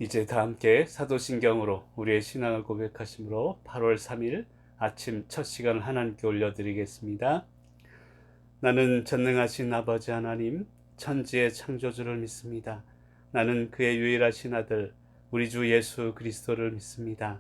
이제 다 함께 사도신경으로 우리의 신앙을 고백하심으로 8월 3일 아침 첫 시간을 하나님께 올려드리겠습니다. 나는 전능하신 아버지 하나님, 천지의 창조주를 믿습니다. 나는 그의 유일하신 아들, 우리 주 예수 그리스도를 믿습니다.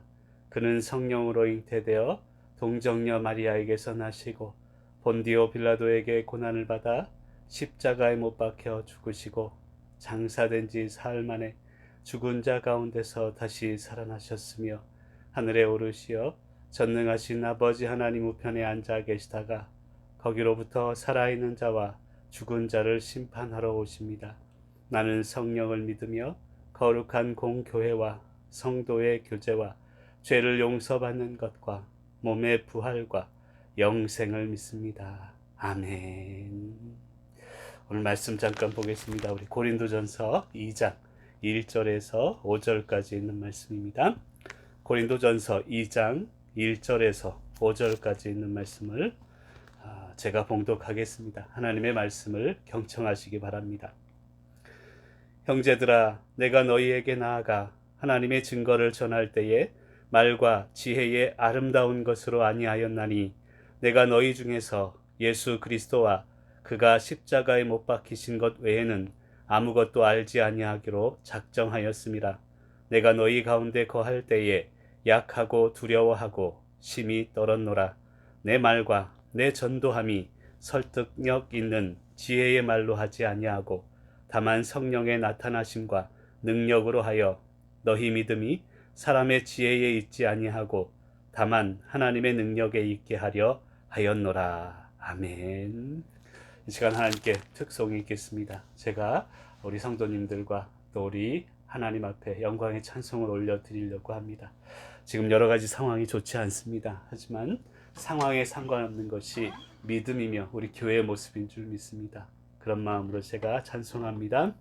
그는 성령으로 잉태되어 동정녀 마리아에게서 나시고 본디오 빌라도에게 고난을 받아 십자가에 못 박혀 죽으시고 장사된 지 사흘 만에 죽은 자 가운데서 다시 살아나셨으며 하늘에 오르시어 전능하신 아버지 하나님 우편에 앉아 계시다가 거기로부터 살아있는 자와 죽은 자를 심판하러 오십니다. 나는 성령을 믿으며 거룩한 공교회와 성도의 교제와 죄를 용서받는 것과 몸의 부활과 영생을 믿습니다. 아멘. 오늘 말씀 잠깐 보겠습니다. 우리 고린도전서 2장 1절에서 5절까지 있는 말씀입니다. 고린도전서 2장 1절에서 5절까지 있는 말씀을 제가 봉독하겠습니다. 하나님의 말씀을 경청하시기 바랍니다. 형제들아, 내가 너희에게 나아가 하나님의 증거를 전할 때에 말과 지혜의 아름다운 것으로 아니하였나니 내가 너희 중에서 예수 그리스도와 그가 십자가에 못 박히신 것 외에는 아무것도 알지 아니하기로 작정하였음이라. 내가 너희 가운데 거할 때에 약하고 두려워하고 심히 떨었노라. 내 말과 내 전도함이 설득력 있는 지혜의 말로 하지 아니하고 다만 성령의 나타나심과 능력으로 하여 너희 믿음이 사람의 지혜에 있지 아니하고 다만 하나님의 능력에 있게 하려 하였노라. 아멘. 이 시간 하나님께 특송이 있겠습니다. 제가 우리 성도님들과 또 우리 하나님 앞에 영광의 찬송을 올려드리려고 합니다. 지금 여러 가지 상황이 좋지 않습니다. 하지만 상황에 상관없는 것이 믿음이며 우리 교회의 모습인 줄 믿습니다. 그런 마음으로 제가 찬송합니다.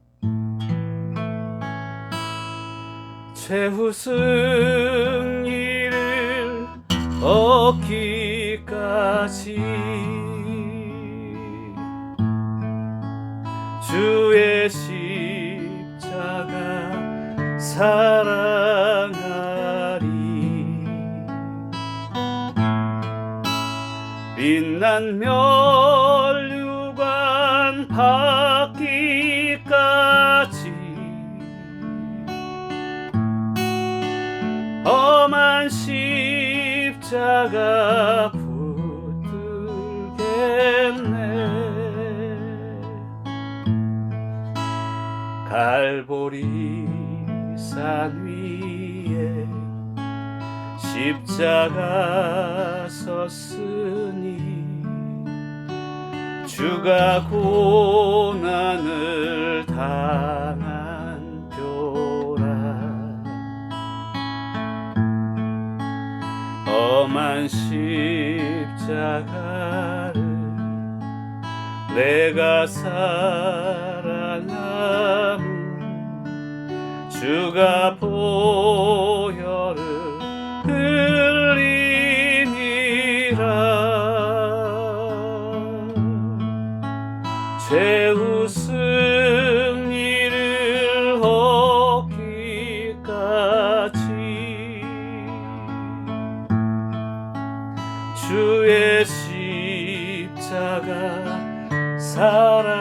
최후 승리를 얻기까지 주의 십자가 사랑하리. 빛난 멸류관 받기까지 험한 십자가 붙들겠네. 갈보리 산 위에 십자가 섰으니 주가 고난을 당한 뼈라. 험한 십자가를 내가 사랑함 주가 보혈을 흘리니라. 최후 승리를 얻기까지 주의 십자가 사랑하리.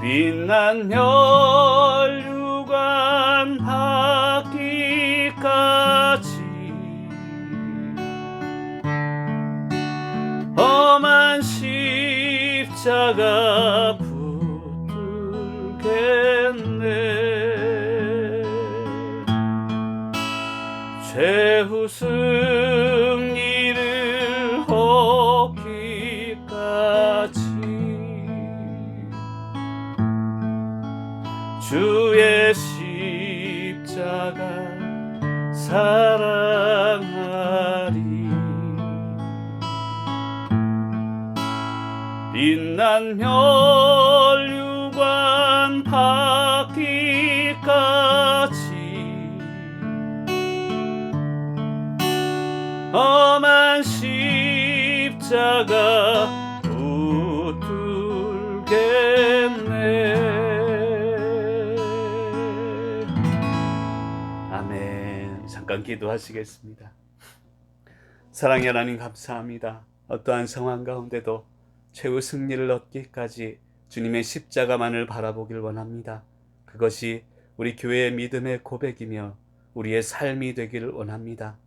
빛난 멸류관 받기까지 험한 십자가 붙들겠네. 최후 승리를 얻기까지 주의 십자가 사랑하리. 빛난 멸류관 받기까지 험한 십자가 붙들겠네. 잠깐 기도하시겠습니다. 사랑의 하나님 감사합니다. 어떠한 상황 가운데도 최후 승리를 얻기까지 주님의 십자가만을 바라보길 원합니다. 그것이 우리 교회의 믿음의 고백이며 우리의 삶이 되기를 원합니다.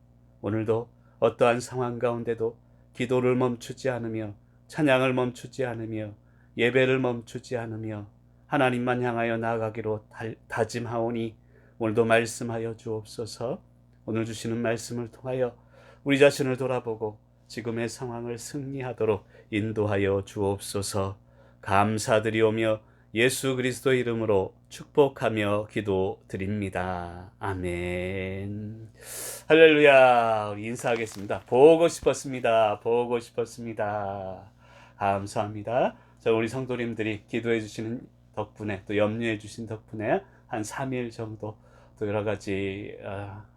오늘도 어떠한 상황 가운데도 기도를 멈추지 않으며 찬양을 멈추지 않으며 예배를 멈추지 않으며 하나님만 향하여 나아가기로 다짐하오니 오늘도 말씀하여 주옵소서. 오늘 주시는 말씀을 통하여 우리 자신을 돌아보고 지금의 상황을 승리하도록 인도하여 주옵소서. 감사드리오며 예수 그리스도 이름으로 축복하며 기도드립니다. 아멘. 할렐루야. 우리 인사하겠습니다. 보고 싶었습니다. 보고 싶었습니다. 감사합니다. 자, 우리 성도님들이 기도해 주시는 덕분에 또 염려해 주신 덕분에 한 3일 정도 또 여러 가지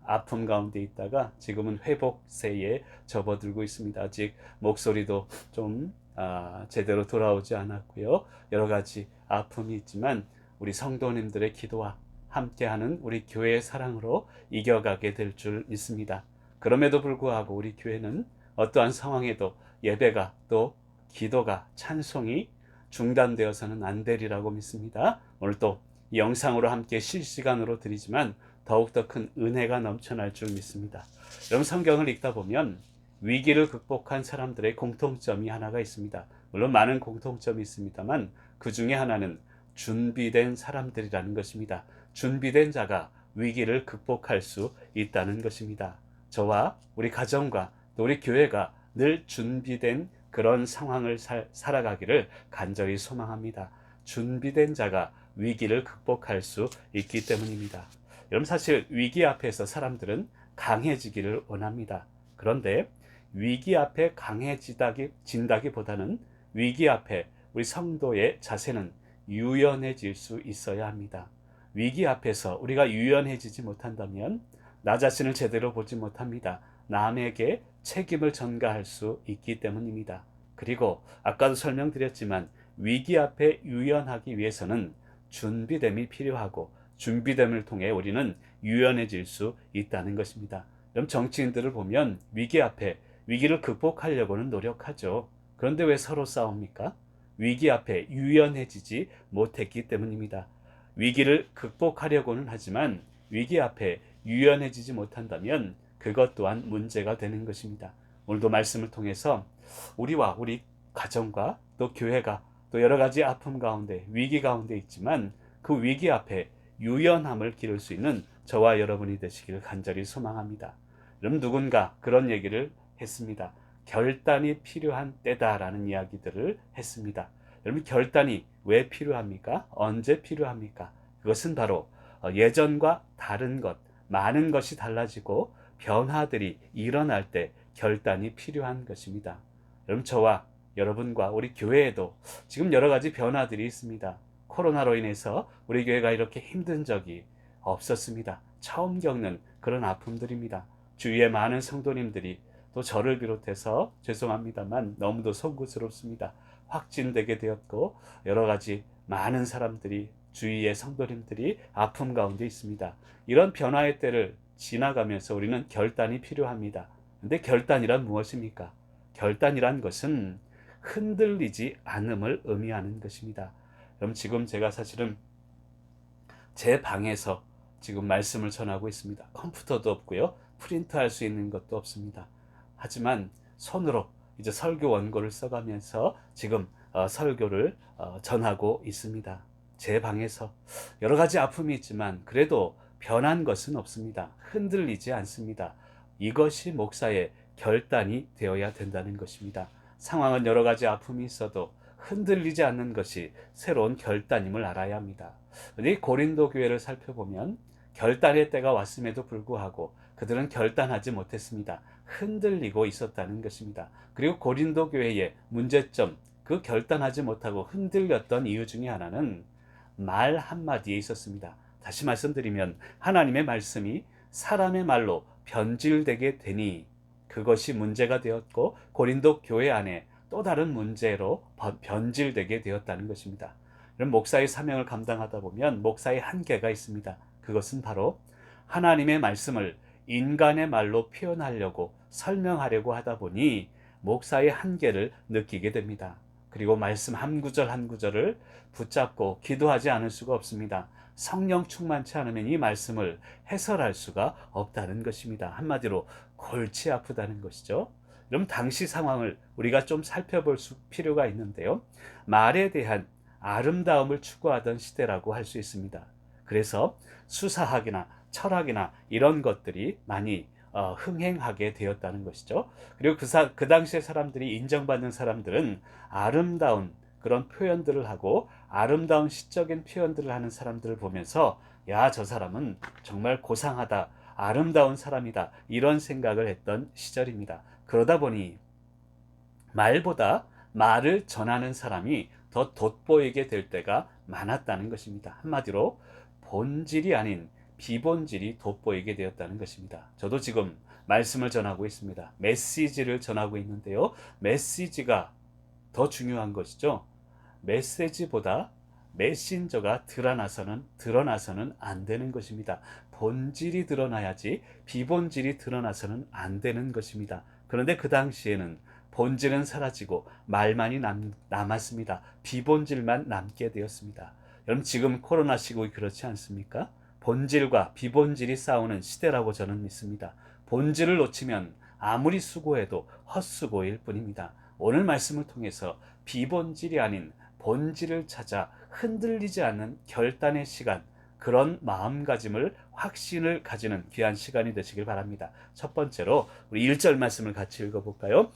아픔 가운데 있다가 지금은 회복세에 접어들고 있습니다. 아직 목소리도 좀 제대로 돌아오지 않았고요. 여러 가지 아픔이 있지만 우리 성도님들의 기도와 함께하는 우리 교회의 사랑으로 이겨가게 될 줄 믿습니다. 그럼에도 불구하고 우리 교회는 어떠한 상황에도 예배가 또 기도가 찬송이 중단되어서는 안 되리라고 믿습니다. 오늘 또 영상으로 함께 실시간으로 드리지만 더욱더 큰 은혜가 넘쳐날 줄 믿습니다. 여러분 성경을 읽다 보면 위기를 극복한 사람들의 공통점이 하나가 있습니다. 물론 많은 공통점이 있습니다만 그 중에 하나는 준비된 사람들이라는 것입니다. 준비된 자가 위기를 극복할 수 있다는 것입니다. 저와 우리 가정과 또 우리 교회가 늘 준비된 그런 상황을 살아가기를 간절히 소망합니다. 준비된 자가 위기를 극복할 수 있기 때문입니다. 여러분 사실 위기 앞에서 사람들은 강해지기를 원합니다. 그런데 위기 앞에 강해진다기보다는 위기 앞에 우리 성도의 자세는 유연해질 수 있어야 합니다. 위기 앞에서 우리가 유연해지지 못한다면 나 자신을 제대로 보지 못합니다. 남에게 책임을 전가할 수 있기 때문입니다. 그리고 아까도 설명드렸지만 위기 앞에 유연하기 위해서는 준비됨이 필요하고 준비됨을 통해 우리는 유연해질 수 있다는 것입니다. 그럼 정치인들을 보면 위기 앞에 위기를 극복하려고는 노력하죠. 그런데 왜 서로 싸웁니까? 위기 앞에 유연해지지 못했기 때문입니다. 위기를 극복하려고는 하지만 위기 앞에 유연해지지 못한다면 그것 또한 문제가 되는 것입니다. 오늘도 말씀을 통해서 우리와 우리 가정과 또 교회가 또 여러 가지 아픔 가운데 위기 가운데 있지만 그 위기 앞에 유연함을 기를 수 있는 저와 여러분이 되시기를 간절히 소망합니다. 여러분 누군가 그런 얘기를 했습니다. 결단이 필요한 때다라는 이야기들을 했습니다. 여러분 결단이 왜 필요합니까? 언제 필요합니까? 그것은 바로 예전과 다른 것, 많은 것이 달라지고 변화들이 일어날 때 결단이 필요한 것입니다. 여러분 저와 여러분과 우리 교회에도 지금 여러 가지 변화들이 있습니다. 코로나로 인해서 우리 교회가 이렇게 힘든 적이 없었습니다. 처음 겪는 그런 아픔들입니다. 주위에 많은 성도님들이 또 저를 비롯해서 죄송합니다만 너무도 송구스럽습니다. 확진되게 되었고 여러 가지 많은 사람들이 주위의 성도님들이 아픔 가운데 있습니다. 이런 변화의 때를 지나가면서 우리는 결단이 필요합니다. 근데 결단이란 무엇입니까? 결단이란 것은 흔들리지 않음을 의미하는 것입니다. 그럼 지금 제가 사실은 제 방에서 지금 말씀을 전하고 있습니다. 컴퓨터도 없고요. 프린트할 수 있는 것도 없습니다. 하지만 손으로 이제 설교 원고를 써가면서 지금 설교를 전하고 있습니다. 제 방에서 여러 가지 아픔이 있지만 그래도 변한 것은 없습니다. 흔들리지 않습니다. 이것이 목사의 결단이 되어야 된다는 것입니다. 상황은 여러 가지 아픔이 있어도 흔들리지 않는 것이 새로운 결단임을 알아야 합니다. 이 고린도 교회를 살펴보면 결단의 때가 왔음에도 불구하고 그들은 결단하지 못했습니다. 흔들리고 있었다는 것입니다. 그리고 고린도 교회의 문제점, 그 결단하지 못하고 흔들렸던 이유 중에 하나는 말 한마디에 있었습니다. 다시 말씀드리면 하나님의 말씀이 사람의 말로 변질되게 되니 그것이 문제가 되었고 고린도 교회 안에 또 다른 문제로 변질되게 되었다는 것입니다. 그럼 목사의 사명을 감당하다 보면 목사의 한계가 있습니다. 그것은 바로 하나님의 말씀을 인간의 말로 표현하려고 설명하려고 하다 보니 목사의 한계를 느끼게 됩니다. 그리고 말씀 한 구절 한 구절을 붙잡고 기도하지 않을 수가 없습니다. 성령 충만치 않으면 이 말씀을 해설할 수가 없다는 것입니다. 한마디로 골치 아프다는 것이죠. 그럼 당시 상황을 우리가 좀 살펴볼 필요가 있는데요. 말에 대한 아름다움을 추구하던 시대라고 할 수 있습니다. 그래서 수사학이나 철학이나 이런 것들이 많이 흥행하게 되었다는 것이죠. 그리고 그 당시의 사람들이 인정받는 사람들은 아름다운 그런 표현들을 하고 아름다운 시적인 표현들을 하는 사람들을 보면서 야, 저 사람은 정말 고상하다, 아름다운 사람이다, 이런 생각을 했던 시절입니다. 그러다 보니 말보다 말을 전하는 사람이 더 돋보이게 될 때가 많았다는 것입니다. 한마디로 본질이 아닌 비본질이 돋보이게 되었다는 것입니다. 저도 지금 말씀을 전하고 있습니다. 메시지를 전하고 있는데요. 메시지가 더 중요한 것이죠. 메시지보다 메신저가 드러나서는 안 되는 것입니다. 본질이 드러나야지 비본질이 드러나서는 안 되는 것입니다. 그런데 그 당시에는 본질은 사라지고 말만이 남았습니다. 비본질만 남게 되었습니다. 여러분, 지금 코로나 시국이 그렇지 않습니까? 본질과 비본질이 싸우는 시대라고 저는 믿습니다. 본질을 놓치면 아무리 수고해도 헛수고일 뿐입니다. 오늘 말씀을 통해서 비본질이 아닌 본질을 찾아 흔들리지 않는 결단의 시간, 그런 마음가짐을, 확신을 가지는 귀한 시간이 되시길 바랍니다. 첫 번째로 우리 1절 말씀을 같이 읽어볼까요?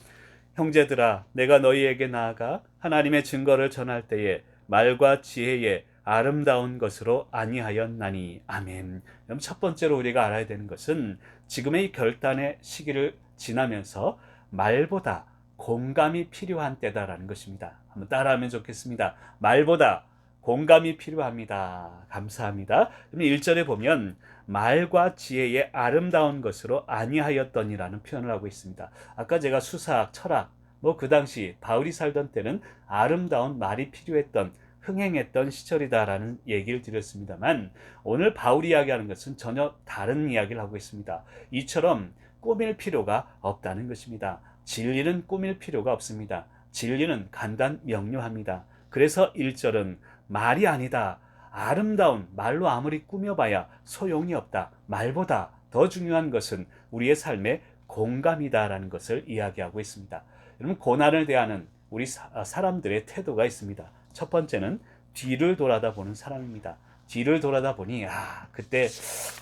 형제들아, 내가 너희에게 나아가 하나님의 증거를 전할 때에 말과 지혜에 아름다운 것으로 아니하였나니. 아멘. 그럼 첫 번째로 우리가 알아야 되는 것은 지금의 결단의 시기를 지나면서 말보다 공감이 필요한 때다라는 것입니다. 한번 따라하면 좋겠습니다. 말보다 공감이 필요합니다. 감사합니다. 1절에 보면 말과 지혜의 아름다운 것으로 아니하였더니라는 표현을 하고 있습니다. 아까 제가 수사학, 철학, 그 당시 바울이 살던 때는 아름다운 말이 필요했던, 흥행했던 시절이다라는 얘기를 드렸습니다만, 오늘 바울이 이야기하는 것은 전혀 다른 이야기를 하고 있습니다. 이처럼 꾸밀 필요가 없다는 것입니다. 진리는 꾸밀 필요가 없습니다. 진리는 간단 명료합니다. 그래서 1절은 말이 아니다, 아름다운 말로 아무리 꾸며봐야 소용이 없다, 말보다 더 중요한 것은 우리의 삶의 공감이다라는 것을 이야기하고 있습니다. 여러분, 고난을 대하는 우리 사람들의 태도가 있습니다. 첫 번째는 뒤를 돌아다 보는 사람입니다. 뒤를 돌아다 보니 그때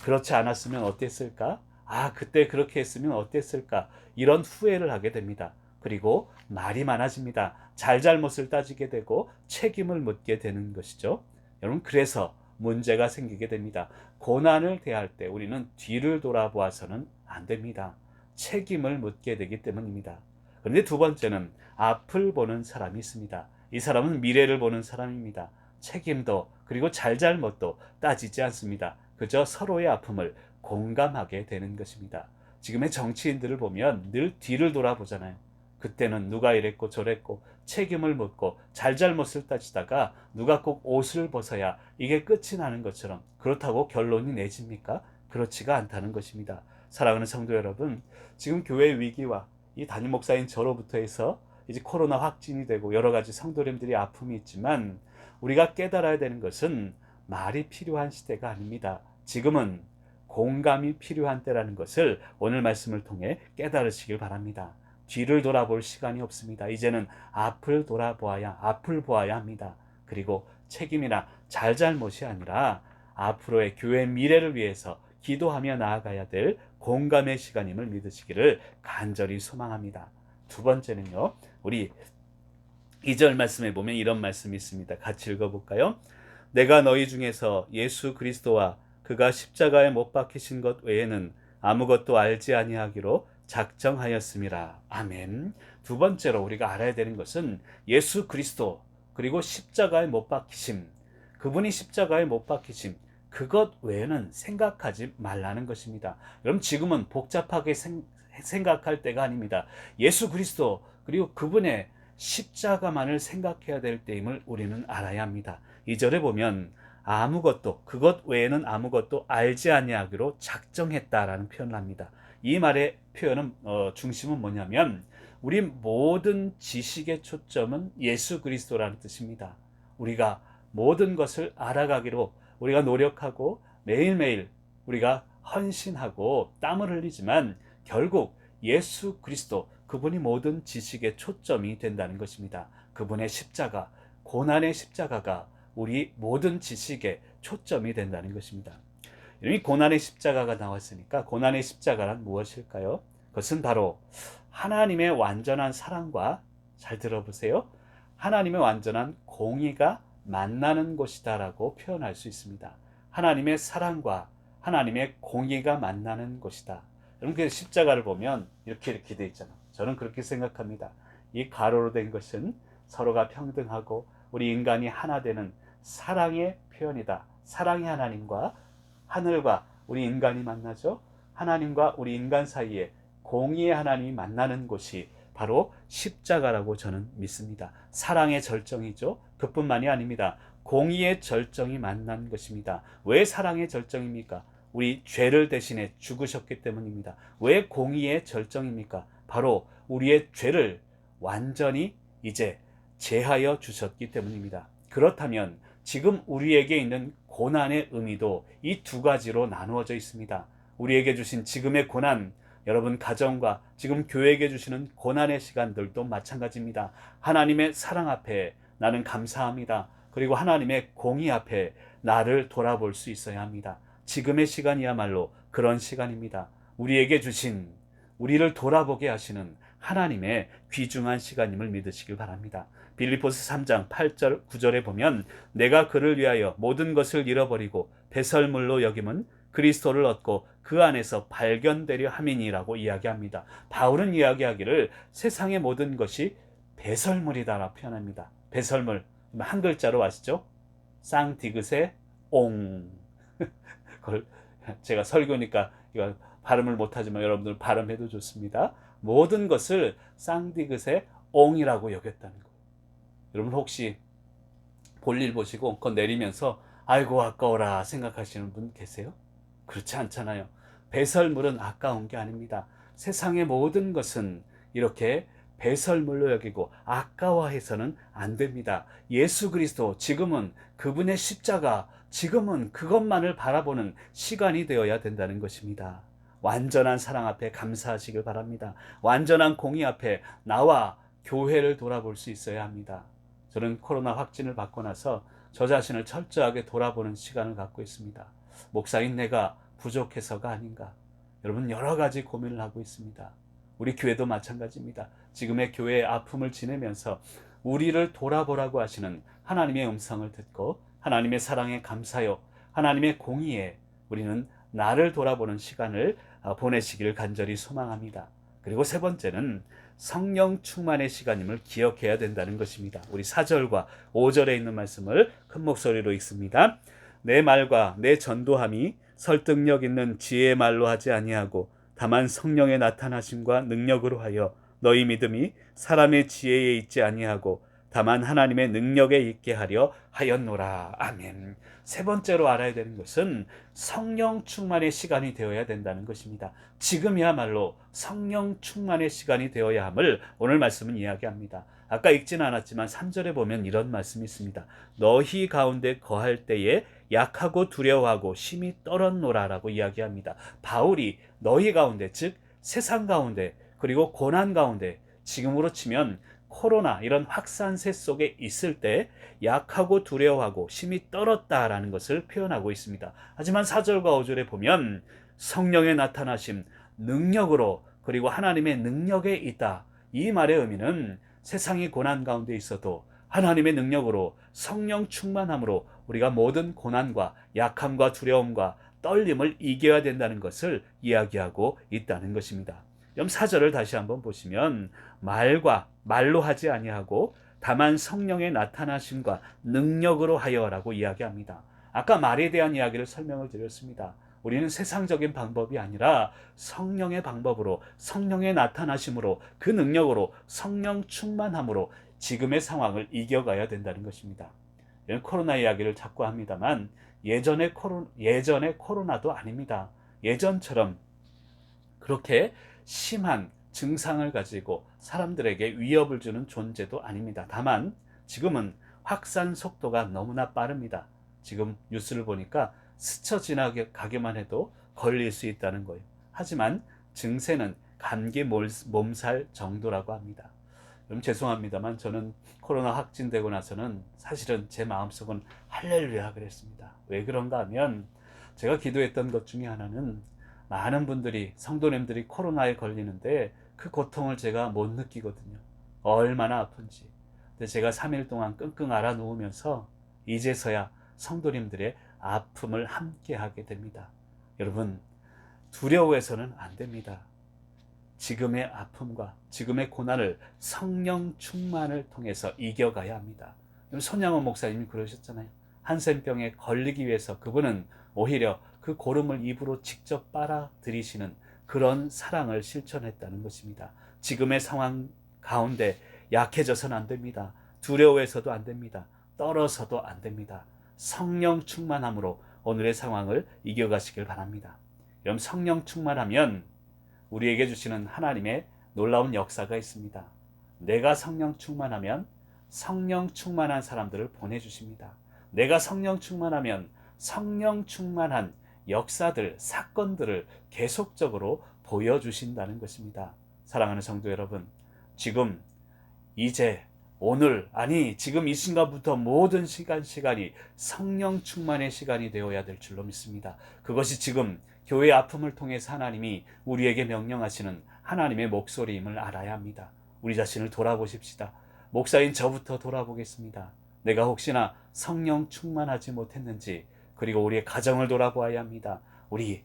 그렇지 않았으면 어땠을까? 그때 그렇게 했으면 어땠을까? 이런 후회를 하게 됩니다. 그리고 말이 많아집니다. 잘잘못을 따지게 되고 책임을 묻게 되는 것이죠. 여러분, 그래서 문제가 생기게 됩니다. 고난을 대할 때 우리는 뒤를 돌아보아서는 안 됩니다. 책임을 묻게 되기 때문입니다. 그런데 두 번째는 앞을 보는 사람이 있습니다. 이 사람은 미래를 보는 사람입니다. 책임도 그리고 잘잘못도 따지지 않습니다. 그저 서로의 아픔을 공감하게 되는 것입니다. 지금의 정치인들을 보면 늘 뒤를 돌아보잖아요. 그때는 누가 이랬고 저랬고 책임을 묻고 잘잘못을 따지다가 누가 꼭 옷을 벗어야 이게 끝이 나는 것처럼, 그렇다고 결론이 내집니까? 그렇지가 않다는 것입니다. 사랑하는 성도 여러분, 지금 교회의 위기와 이 담임 목사인 저로부터 해서 이제 코로나 확진이 되고 여러 가지 성도님들이 아픔이 있지만, 우리가 깨달아야 되는 것은 말이 필요한 시대가 아닙니다. 지금은 공감이 필요한 때라는 것을 오늘 말씀을 통해 깨달으시길 바랍니다. 뒤를 돌아볼 시간이 없습니다. 이제는 앞을 보아야 합니다. 그리고 책임이나 잘잘못이 아니라 앞으로의 교회의 미래를 위해서 기도하며 나아가야 될 공감의 시간임을 믿으시기를 간절히 소망합니다. 두 번째는요, 우리 2절 말씀에 보면 이런 말씀이 있습니다. 같이 읽어볼까요? 내가 너희 중에서 예수 그리스도와 그가 십자가에 못 박히신 것 외에는 아무것도 알지 아니하기로 작정하였음이라. 아멘. 두 번째로 우리가 알아야 되는 것은 예수 그리스도, 그리고 십자가에 못 박히심, 그분이 십자가에 못 박히심, 그것 외에는 생각하지 말라는 것입니다. 여러분, 지금은 복잡하게 생각할 때가 아닙니다. 예수 그리스도 그리고 그분의 십자가만을 생각해야 될 때임을 우리는 알아야 합니다. 2절에 보면 아무것도 그것 외에는 아무것도 알지 아니하기로 작정했다라는 표현을 합니다. 이 말의 표현은 중심은 뭐냐면 우리 모든 지식의 초점은 예수 그리스도라는 뜻입니다. 우리가 모든 것을 알아가기로 우리가 노력하고 매일매일 우리가 헌신하고 땀을 흘리지만 결국 예수 그리스도 그분이 모든 지식의 초점이 된다는 것입니다. 그분의 십자가, 고난의 십자가가 우리 모든 지식의 초점이 된다는 것입니다. 이미 고난의 십자가가 나왔으니까 고난의 십자가란 무엇일까요? 그것은 바로 하나님의 완전한 사랑과, 잘 들어보세요, 하나님의 완전한 공의가 만나는 곳이다라고 표현할 수 있습니다. 하나님의 사랑과 하나님의 공의가 만나는 곳이다. 여러분 그 십자가를 보면 이렇게 돼 있잖아. 저는 그렇게 생각합니다. 이 가로로 된 것은 서로가 평등하고 우리 인간이 하나 되는 사랑의 표현이다. 사랑의 하나님과 하늘과 우리 인간이 만나죠. 하나님과 우리 인간 사이에 공의의 하나님이 만나는 곳이 바로 십자가라고 저는 믿습니다. 사랑의 절정이죠. 그뿐만이 아닙니다. 공의의 절정이 만난 것입니다. 왜 사랑의 절정입니까? 우리 죄를 대신해 죽으셨기 때문입니다. 왜 공의의 절정입니까? 바로 우리의 죄를 완전히 이제 제하여 주셨기 때문입니다. 그렇다면 지금 우리에게 있는 고난의 의미도 이 두 가지로 나누어져 있습니다. 우리에게 주신 지금의 고난, 여러분 가정과 지금 교회에게 주시는 고난의 시간들도 마찬가지입니다. 하나님의 사랑 앞에 나는 감사합니다. 그리고 하나님의 공의 앞에 나를 돌아볼 수 있어야 합니다. 지금의 시간이야말로 그런 시간입니다. 우리에게 주신, 우리를 돌아보게 하시는 하나님의 귀중한 시간임을 믿으시길 바랍니다. 빌립보서 3장 8절 9절에 보면 내가 그를 위하여 모든 것을 잃어버리고 배설물로 여김은 그리스도를 얻고 그 안에서 발견되려 함이니라고 이야기합니다. 바울은 이야기하기를 세상의 모든 것이 배설물이다라고 표현합니다. 배설물, 한 글자로 아시죠? 쌍디귿의 옹. 그걸 제가 설교니까 이거 발음을 못하지만 여러분들 발음해도 좋습니다. 모든 것을 쌍디귿의 옹이라고 여겼다는 거예요. 여러분 혹시 볼일 보시고 그거 내리면서 아이고 아까워라 생각하시는 분 계세요? 그렇지 않잖아요. 배설물은 아까운 게 아닙니다. 세상의 모든 것은 이렇게 배설물로 여기고 아까워해서는 안 됩니다. 예수 그리스도, 지금은 그분의 십자가, 지금은 그것만을 바라보는 시간이 되어야 된다는 것입니다. 완전한 사랑 앞에 감사하시길 바랍니다. 완전한 공의 앞에 나와 교회를 돌아볼 수 있어야 합니다. 저는 코로나 확진을 받고 나서 저 자신을 철저하게 돌아보는 시간을 갖고 있습니다. 목사인 내가 부족해서가 아닌가. 여러분 여러 가지 고민을 하고 있습니다. 우리 교회도 마찬가지입니다. 지금의 교회의 아픔을 지내면서 우리를 돌아보라고 하시는 하나님의 음성을 듣고 하나님의 사랑에 감사요, 하나님의 공의에 우리는 나를 돌아보는 시간을 보내시기를 간절히 소망합니다. 그리고 세 번째는 성령 충만의 시간임을 기억해야 된다는 것입니다. 우리 4절과 5절에 있는 말씀을 큰 목소리로 읽습니다. 내 말과 내 전도함이 설득력 있는 지혜의 말로 하지 아니하고 다만 성령의 나타나심과 능력으로 하여 너희 믿음이 사람의 지혜에 있지 아니하고 다만 하나님의 능력에 있게 하려 하였노라. 아멘. 세 번째로 알아야 되는 것은 성령 충만의 시간이 되어야 된다는 것입니다. 지금이야말로 성령 충만의 시간이 되어야 함을 오늘 말씀은 이야기합니다. 아까 읽지는 않았지만 3절에 보면 이런 말씀이 있습니다. 너희 가운데 거할 때에 약하고 두려워하고 심히 떨었노라 라고 이야기합니다. 바울이 너희 가운데, 즉 세상 가운데 그리고 고난 가운데, 지금으로 치면 코로나 이런 확산세 속에 있을 때 약하고 두려워하고 심히 떨었다라는 것을 표현하고 있습니다. 하지만 4절과 5절에 보면 성령의 나타나심, 능력으로, 그리고 하나님의 능력에 있다. 이 말의 의미는 세상이 고난 가운데 있어도 하나님의 능력으로, 성령 충만함으로 우리가 모든 고난과 약함과 두려움과 떨림을 이겨야 된다는 것을 이야기하고 있다는 것입니다. 그럼 4절을 다시 한번 보시면 말로 하지 아니하고 다만 성령의 나타나심과 능력으로 하여라고 이야기합니다. 아까 말에 대한 이야기를 설명을 드렸습니다. 우리는 세상적인 방법이 아니라 성령의 방법으로, 성령의 나타나심으로, 그 능력으로, 성령 충만함으로 지금의 상황을 이겨가야 된다는 것입니다. 이런 코로나 이야기를 자꾸 합니다만 예전의 코로나도 아닙니다. 예전처럼 그렇게 심한 증상을 가지고 사람들에게 위협을 주는 존재도 아닙니다. 다만 지금은 확산 속도가 너무나 빠릅니다. 지금 뉴스를 보니까 스쳐 지나가기만 해도 걸릴 수 있다는 거예요. 하지만 증세는 감기 몸살 정도라고 합니다. 여러분 죄송합니다만 저는 코로나 확진되고 나서는 사실은 제 마음속은 할렐루야 그랬습니다. 왜 그런가 하면 제가 기도했던 것 중에 하나는 많은 분들이 성도님들이 코로나에 걸리는데 그 고통을 제가 못 느끼거든요. 얼마나 아픈지. 근데 제가 3일 동안 끙끙 앓아 누우면서 이제서야 성도님들의 아픔을 함께 하게 됩니다. 여러분 두려워해서는 안 됩니다. 지금의 아픔과 지금의 고난을 성령 충만을 통해서 이겨가야 합니다. 손양원 목사님이 그러셨잖아요. 한센병에 걸리기 위해서 그분은 오히려 그 고름을 입으로 직접 빨아들이시는 그런 사랑을 실천했다는 것입니다. 지금의 상황 가운데 약해져서는 안 됩니다. 두려워해서도 안 됩니다. 떨어서도 안 됩니다. 성령 충만함으로 오늘의 상황을 이겨가시길 바랍니다. 여러분 성령 충만하면 우리에게 주시는 하나님의 놀라운 역사가 있습니다. 내가 성령 충만하면 성령 충만한 사람들을 보내주십니다. 내가 성령 충만하면 성령 충만한 역사들, 사건들을 계속적으로 보여주신다는 것입니다. 사랑하는 성도 여러분, 지금, 이제, 오늘, 아니 지금 이 순간부터 모든 시간이 성령 충만의 시간이 되어야 될 줄로 믿습니다. 그것이 지금 교회의 아픔을 통해서 하나님이 우리에게 명령하시는 하나님의 목소리임을 알아야 합니다. 우리 자신을 돌아보십시다. 목사인 저부터 돌아보겠습니다. 내가 혹시나 성령 충만하지 못했는지, 그리고 우리의 가정을 돌아보아야 합니다. 우리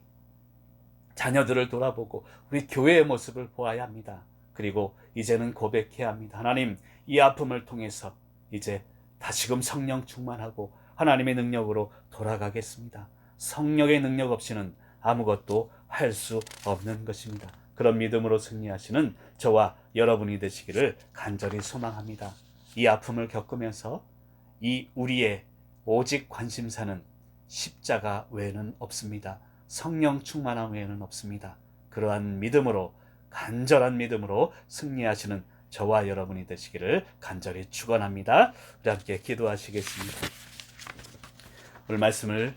자녀들을 돌아보고 우리 교회의 모습을 보아야 합니다. 그리고 이제는 고백해야 합니다. 하나님, 이 아픔을 통해서 이제 다시금 성령 충만하고 하나님의 능력으로 돌아가겠습니다. 성령의 능력 없이는 아무것도 할 수 없는 것입니다. 그런 믿음으로 승리하시는 저와 여러분이 되시기를 간절히 소망합니다. 이 아픔을 겪으면서 이 우리의 오직 관심사는 십자가 외에는 없습니다. 성령 충만함 외에는 없습니다. 그러한 믿음으로, 간절한 믿음으로 승리하시는 저와 여러분이 되시기를 간절히 축원합니다. 우리 함께 기도하시겠습니다. 오늘 말씀을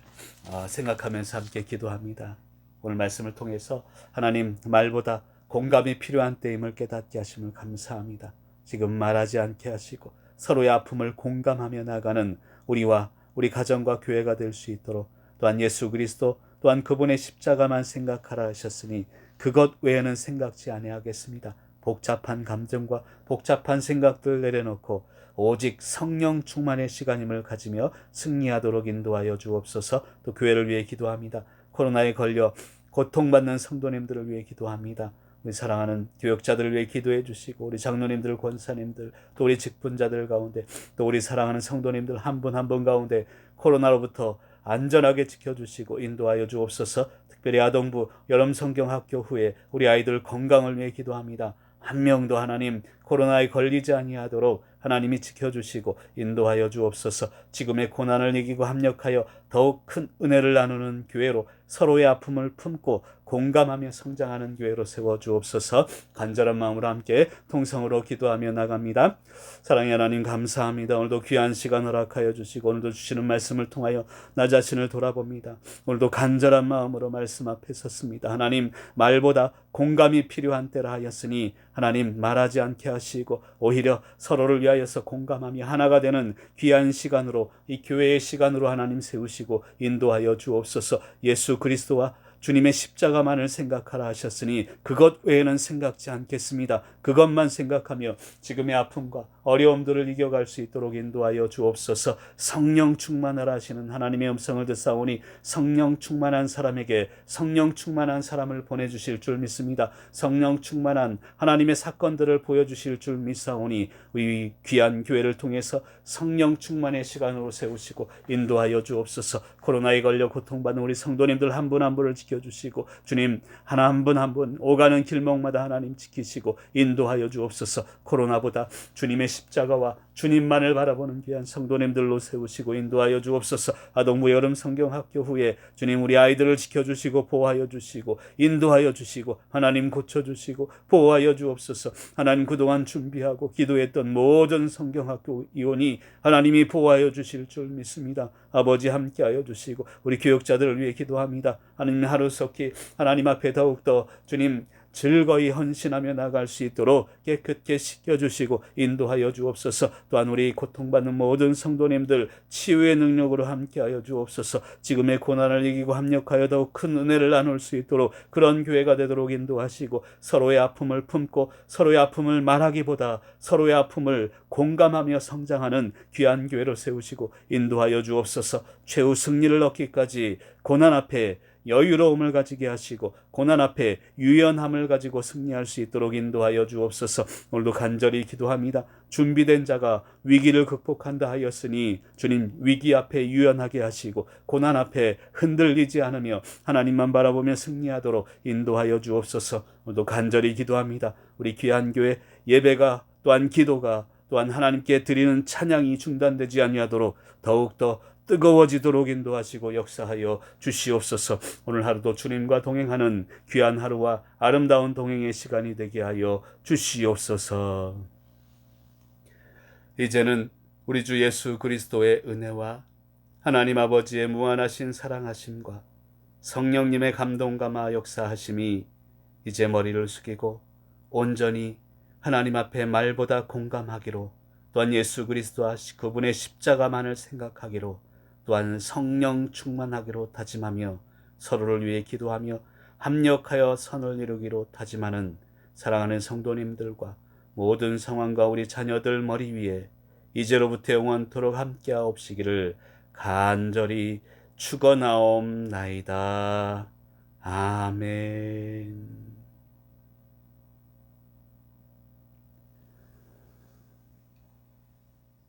생각하면서 함께 기도합니다. 오늘 말씀을 통해서 하나님 말보다 공감이 필요한 때임을 깨닫게 하심을 감사합니다. 지금 말하지 않게 하시고 서로의 아픔을 공감하며 나가는 우리와 우리 가정과 교회가 될 수 있도록, 또한 예수 그리스도 또한 그분의 십자가만 생각하라 하셨으니 그것 외에는 생각지 아니하겠습니다. 복잡한 감정과 복잡한 생각들 내려놓고 오직 성령 충만의 시간임을 가지며 승리하도록 인도하여 주옵소서. 또 교회를 위해 기도합니다. 코로나에 걸려 고통받는 성도님들을 위해 기도합니다. 우리 사랑하는 교역자들을 위해 기도해 주시고, 우리 장로님들, 권사님들, 또 우리 직분자들 가운데, 또 우리 사랑하는 성도님들 한 분 한 분 가운데 코로나로부터 안전하게 지켜주시고 인도하여 주옵소서. 특별히 아동부 여름성경학교 후에 우리 아이들 건강을 위해 기도합니다. 한 명도 하나님 코로나에 걸리지 아니하도록 하나님이 지켜주시고 인도하여 주옵소서. 지금의 고난을 이기고 합력하여 더욱 큰 은혜를 나누는 교회로, 서로의 아픔을 품고 공감하며 성장하는 교회로 세워주옵소서. 간절한 마음으로 함께 통성으로 기도하며 나갑니다. 사랑의 하나님 감사합니다. 오늘도 귀한 시간 허락하여 주시고 오늘도 주시는 말씀을 통하여 나 자신을 돌아봅니다. 오늘도 간절한 마음으로 말씀 앞에 섰습니다. 하나님 말보다 공감이 필요한 때라 하였으니 하나님 말하지 않게 하시고 오히려 서로를 위하여서 공감하며 하나가 되는 귀한 시간으로, 이 교회의 시간으로 하나님 세우시고 인도하여 주옵소서. 예수 그리스도와 주님의 십자가만을 생각하라 하셨으니 그것 외에는 생각지 않겠습니다. 그것만 생각하며 지금의 아픔과 어려움들을 이겨갈 수 있도록 인도하여 주옵소서. 성령 충만하라 하시는 하나님의 음성을 듣사오니 성령 충만한 사람에게 성령 충만한 사람을 보내주실 줄 믿습니다. 성령 충만한 하나님의 사건들을 보여주실 줄 믿사오니 이 귀한 교회를 통해서 성령 충만의 시간으로 세우시고 인도하여 주옵소서. 코로나에 걸려 고통받는 우리 성도님들 한 분 한 분을 지켜주시고 주님 하나 한 분 한 분 오가는 길목마다 하나님 지키시고 인도하여 주옵소서. 코로나보다 주님의 십자가와 주님만을 바라보는 귀한 성도님들로 세우시고 인도하여 주옵소서. 아동부 여름 성경학교 후에 주님 우리 아이들을 지켜주시고 보호하여 주시고 인도하여 주시고 하나님 고쳐주시고 보호하여 주옵소서. 하나님 그동안 준비하고 기도했던 모든 성경학교 이혼이 하나님이 보호하여 주실 줄 믿습니다. 아버지 함께하여 주시고 우리 교육자들을 위해 기도합니다. 하나님 하루속히 하나님 앞에 더욱더 주님 즐거이 헌신하며 나갈 수 있도록 깨끗게 씻겨주시고 인도하여 주옵소서. 또한 우리 고통받는 모든 성도님들 치유의 능력으로 함께하여 주옵소서. 지금의 고난을 이기고 합력하여 더욱 큰 은혜를 나눌 수 있도록 그런 교회가 되도록 인도하시고 서로의 아픔을 품고 서로의 아픔을 말하기보다 서로의 아픔을 공감하며 성장하는 귀한 교회로 세우시고 인도하여 주옵소서. 최후 승리를 얻기까지 고난 앞에 여유로움을 가지게 하시고 고난 앞에 유연함을 가지고 승리할 수 있도록 인도하여 주옵소서. 오늘도 간절히 기도합니다. 준비된 자가 위기를 극복한다 하였으니 주님 위기 앞에 유연하게 하시고 고난 앞에 흔들리지 않으며 하나님만 바라보며 승리하도록 인도하여 주옵소서. 오늘도 간절히 기도합니다. 우리 귀한 교회 예배가 또한 기도가 또한 하나님께 드리는 찬양이 중단되지 아니하도록 더욱더 뜨거워지도록 인도하시고 역사하여 주시옵소서. 오늘 하루도 주님과 동행하는 귀한 하루와 아름다운 동행의 시간이 되게 하여 주시옵소서. 이제는 우리 주 예수 그리스도의 은혜와 하나님 아버지의 무한하신 사랑하심과 성령님의 감동감화 역사하심이 이제 머리를 숙이고 온전히 하나님 앞에 말보다 공감하기로, 또한 예수 그리스도와 그분의 십자가만을 생각하기로, 또한 성령 충만하기로 다짐하며 서로를 위해 기도하며 합력하여 선을 이루기로 다짐하는 사랑하는 성도님들과 모든 상황과 우리 자녀들 머리 위에 이제로부터 영원토록 함께하옵시기를 간절히 축원하옵나이다. 아멘.